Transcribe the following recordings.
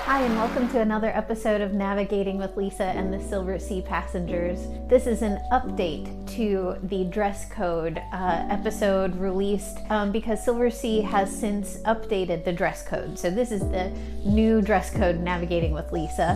Hi, and welcome to another episode of Navigating with Lisa and the Silversea Passengers. This is an update to the dress code episode released because Silversea has since updated the dress code. So this is the new dress code, Navigating with Lisa.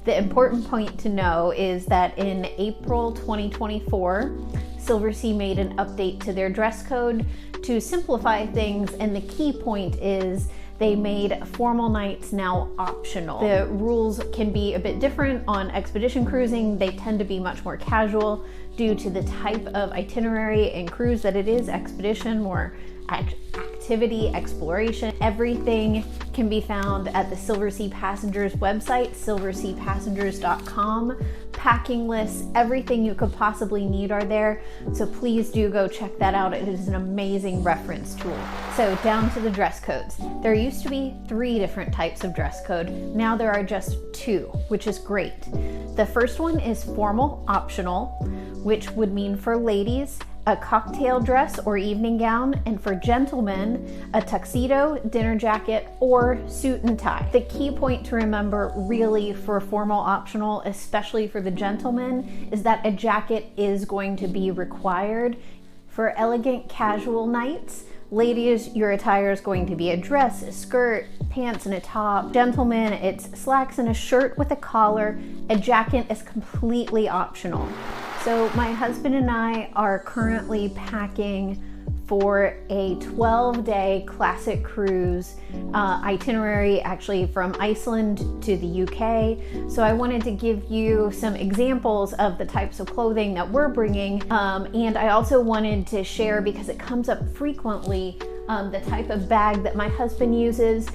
The important point to know is that in April 2024, Silversea made an update to their dress code to simplify things, and the key point is they made formal nights now optional. The rules can be a bit different on expedition cruising. They tend to be much more casual due to the type of itinerary and cruise that it is. Expedition, more activity, exploration. Everything can be found at the Silversea Passengers website, silverseapassengers.com. Packing lists, everything you could possibly need are there. So please do go check that out. It is an amazing reference tool. So down to the dress codes. There used to be 3 different types of dress code. Now there are just 2, which is great. The first one is formal optional, which would mean for ladies, a cocktail dress or evening gown, and for gentlemen, a tuxedo, dinner jacket, or suit and tie. The key point to remember really for formal optional, especially for the gentlemen, is that a jacket is going to be required. For elegant casual nights, ladies, your attire is going to be a dress, a skirt, pants, and a top. Gentlemen, it's slacks and a shirt with a collar. A jacket is completely optional. So my husband and I are currently packing for a 12-day classic cruise itinerary, actually from Iceland to the UK. So I wanted to give you some examples of the types of clothing that we're bringing. And I also wanted to share, because it comes up frequently, the type of bag that my husband uses.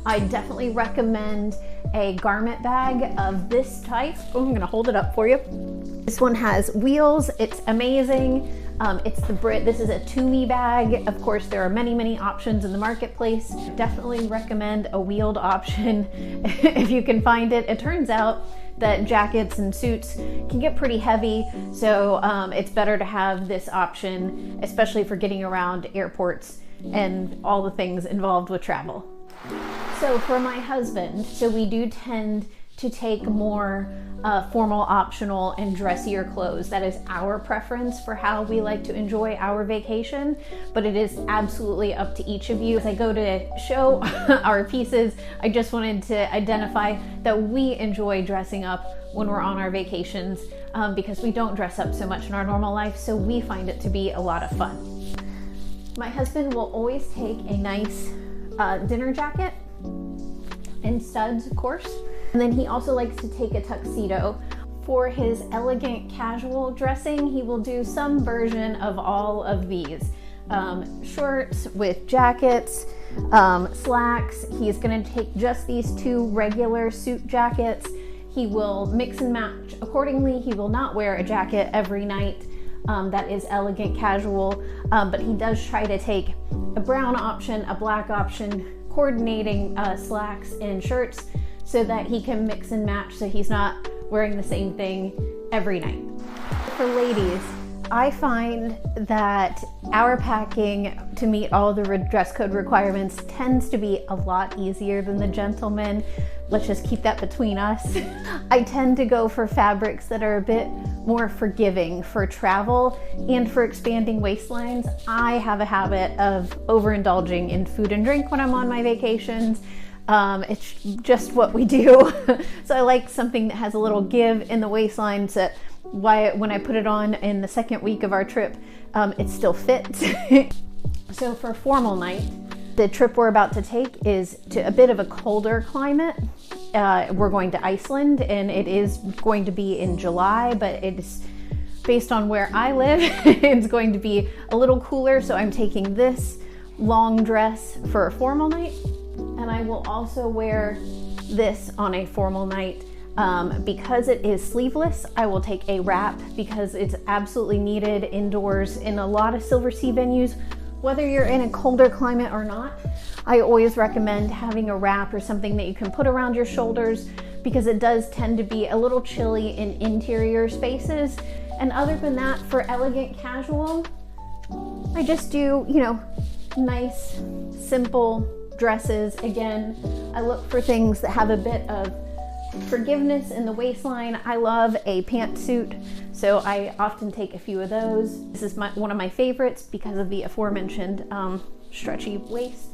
I definitely recommend a garment bag of this type. Oh, I'm gonna hold it up for you. This one has wheels. It's amazing. This is a Toomey bag. Of course, there are many options in the marketplace. Definitely recommend a wheeled option if you can find it. It turns out that jackets and suits can get pretty heavy, so it's better to have this option, especially for getting around airports and all the things involved with travel. So for my husband, we do tend to take more formal optional and dressier clothes. That is our preference for how we like to enjoy our vacation, but it is absolutely up to each of you. As I go to show our pieces, I just wanted to identify that we enjoy dressing up when we're on our vacations because we don't dress up so much in our normal life, so we find it to be a lot of fun. My husband will always take a nice dinner jacket and studs, of course. And then he also likes to take a tuxedo. For his elegant casual dressing, he will do some version of all of these. Shorts with jackets, slacks. He's gonna take just these 2 regular suit jackets. He will mix and match accordingly. He will not wear a jacket every night. That is elegant casual, but he does try to take a brown option, a black option, coordinating slacks and shirts so that he can mix and match, so he's not wearing the same thing every night. For ladies, I find that our packing to meet all the dress code requirements tends to be a lot easier than the gentlemen. Let's just keep that between us. I tend to go for fabrics that are a bit more forgiving for travel and for expanding waistlines. I have a habit of overindulging in food and drink when I'm on my vacations. It's just what we do. So I like something that has a little give in the waistline, so when I put it on in the second week of our trip, it still fits. So for a formal night, the trip we're about to take is to a bit of a colder climate. We're going to Iceland, and it is going to be in July, but it's based on where I live, it's going to be a little cooler. So I'm taking this long dress for a formal night, and I will also wear this on a formal night. Because it is sleeveless, I will take a wrap because it's absolutely needed indoors in a lot of Silversea venues. Whether you're in a colder climate or not, I always recommend having a wrap or something that you can put around your shoulders because it does tend to be a little chilly in interior spaces. And other than that, for elegant casual, I just do, nice, simple dresses. Again, I look for things that have a bit of forgiveness in the waistline. I love a pantsuit, so I often take a few of those. This is one of my favorites because of the aforementioned stretchy waist.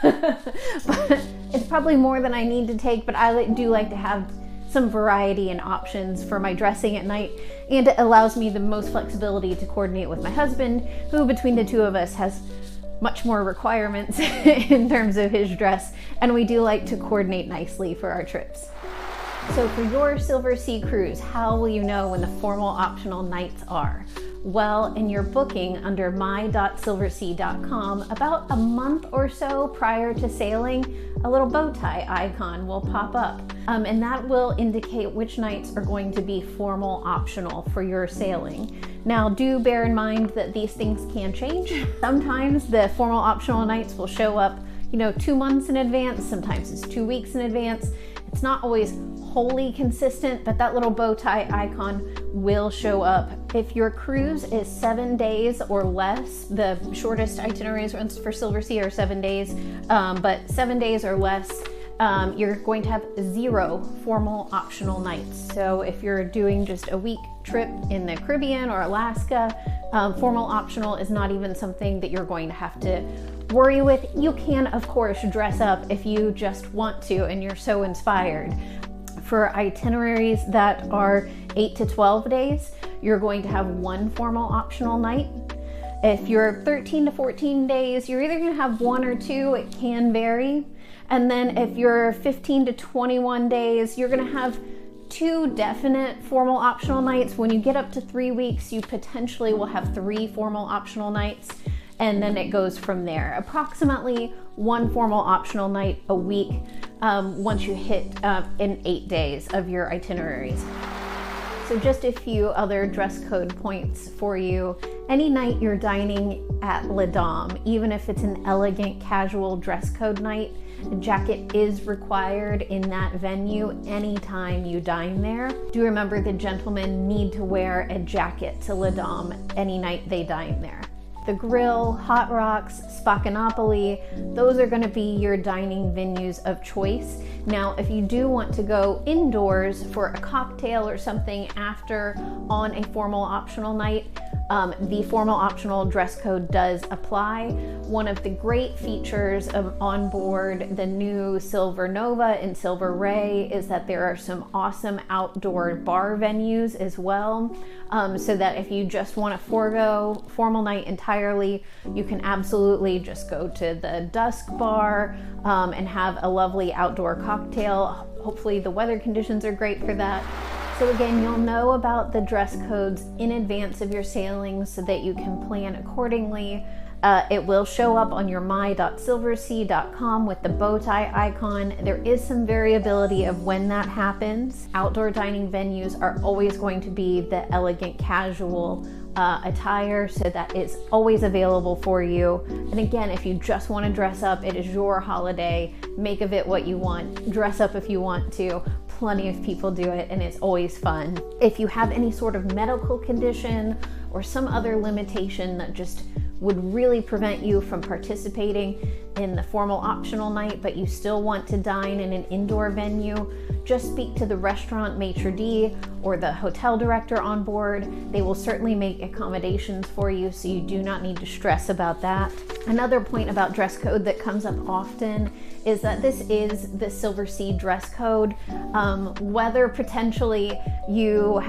But it's probably more than I need to take, but I do like to have some variety and options for my dressing at night, and it allows me the most flexibility to coordinate with my husband, who between the two of us has much more requirements in terms of his dress, and we do like to coordinate nicely for our trips. So for your Silversea cruise, how will you know when the formal optional nights are? Well, in your booking under my.silversea.com, about a month or so prior to sailing, a little bow tie icon will pop up. And that will indicate which nights are going to be formal optional for your sailing. Now, do bear in mind that these things can change. Sometimes the formal optional nights will show up, 2 months in advance. Sometimes it's 2 weeks in advance. It's not always wholly consistent, but that little bow tie icon will show up. If your cruise is 7 days or less, the shortest itineraries for Silversea are 7 days, but 7 days or less, you're going to have 0 formal optional nights. So if you're doing just a week trip in the Caribbean or Alaska, formal optional is not even something that you're going to have to worry with. You can, of course, dress up if you just want to and you're so inspired. For itineraries that are 8 to 12 days, you're going to have 1 formal optional night. If you're 13 to 14 days, you're either going to have 1 or 2. It can vary. And then if you're 15 to 21 days, you're going to have 2 definite formal optional nights. When you get up to 3 weeks, you potentially will have 3 formal optional nights, and then it goes from there. Approximately 1 formal optional night a week once you hit in 8 days of your itineraries. So just a few other dress code points for you. Any night you're dining at Les Dames, even if it's an elegant casual dress code night, a jacket is required in that venue anytime you dine there. Do remember the gentlemen need to wear a jacket to Les Dames any night they dine there. The Grill, Hot Rocks, Spaccanapoli, those are going to be your dining venues of choice. Now, if you do want to go indoors for a cocktail or something after on a formal optional night, the formal optional dress code does apply. One of the great features of on board the new Silver Nova and Silver Ray is that there are some awesome outdoor bar venues as well, so that if you just want to forego formal night entirely, you can absolutely just go to the Dusk Bar and have a lovely outdoor cocktail. Hopefully the weather conditions are great for that. So again, you'll know about the dress codes in advance of your sailing so that you can plan accordingly. It will show up on your my.silversea.com with the bow tie icon. There is some variability of when that happens. Outdoor dining venues are always going to be the elegant casual attire, so that is always available for you. And again, if you just want to dress up, it is your holiday. Make of it what you want. Dress up if you want to. Plenty of people do it, and it's always fun. If you have any sort of medical condition or some other limitation that just would really prevent you from participating in the formal optional night, but you still want to dine in an indoor venue, just speak to the restaurant maitre d' or the hotel director on board. They will certainly make accommodations for you, so you do not need to stress about that. Another point about dress code that comes up often is that this is the Silversea dress code. Whether potentially you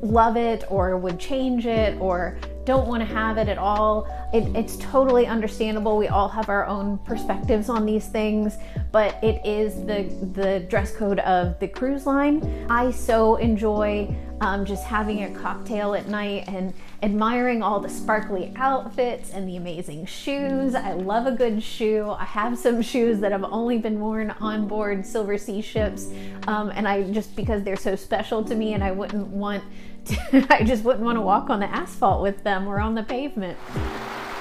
love it or would change it or don't want to have it at all, it's totally understandable. We all have our own perspectives on these things, but it is the dress code of the cruise line. I so enjoy just having a cocktail at night and admiring all the sparkly outfits and the amazing shoes. I love a good shoe. I have some shoes that have only been worn on board Silversea ships, and because they're so special to me, and I just wouldn't want to walk on the asphalt with them or on the pavement.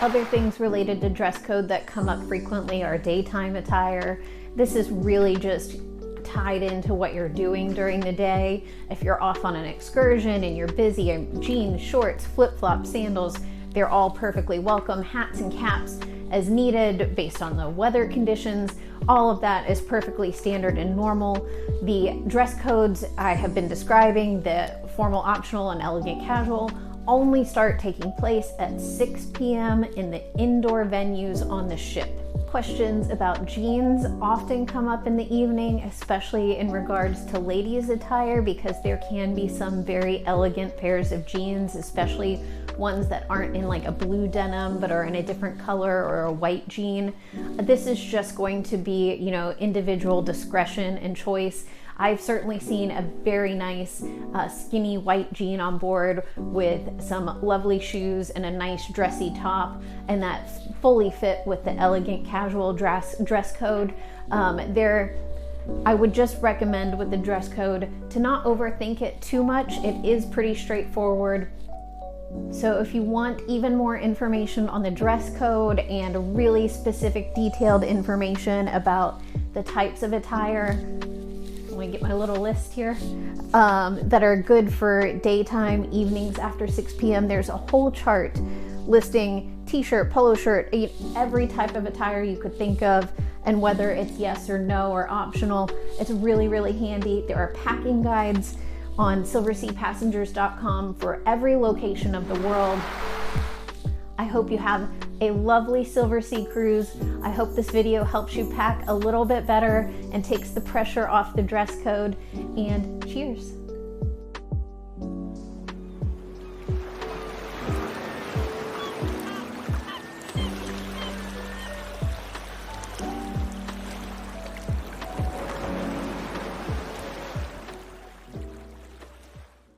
Other things related to dress code that come up frequently are daytime attire. This is really just tied into what you're doing during the day. If you're off on an excursion and you're busy, jeans, shorts, flip-flops, sandals, they're all perfectly welcome. Hats and caps as needed based on the weather conditions. All of that is perfectly standard and normal. The dress codes I have been describing, the formal, optional, and elegant casual, only start taking place at 6 p.m. in the indoor venues on the ship. Questions about jeans often come up in the evening, especially in regards to ladies' attire, because there can be some very elegant pairs of jeans, especially ones that aren't in like a blue denim but are in a different color, or a white jean. This is just going to be, individual discretion and choice. I've certainly seen a very nice skinny white jean on board with some lovely shoes and a nice dressy top, and that fully fit with the elegant casual dress code. I would just recommend with the dress code to not overthink it too much. It is pretty straightforward. So if you want even more information on the dress code and really specific detailed information about the types of attire, let me get my little list here, that are good for daytime, evenings after 6 p.m. There's a whole chart listing t-shirt, polo shirt, every type of attire you could think of, and whether it's yes or no or optional. It's really, really handy. There are packing guides on silverseapassengers.com for every location of the world. I hope you have a lovely Silversea cruise. I hope this video helps you pack a little bit better and takes the pressure off the dress code, and cheers.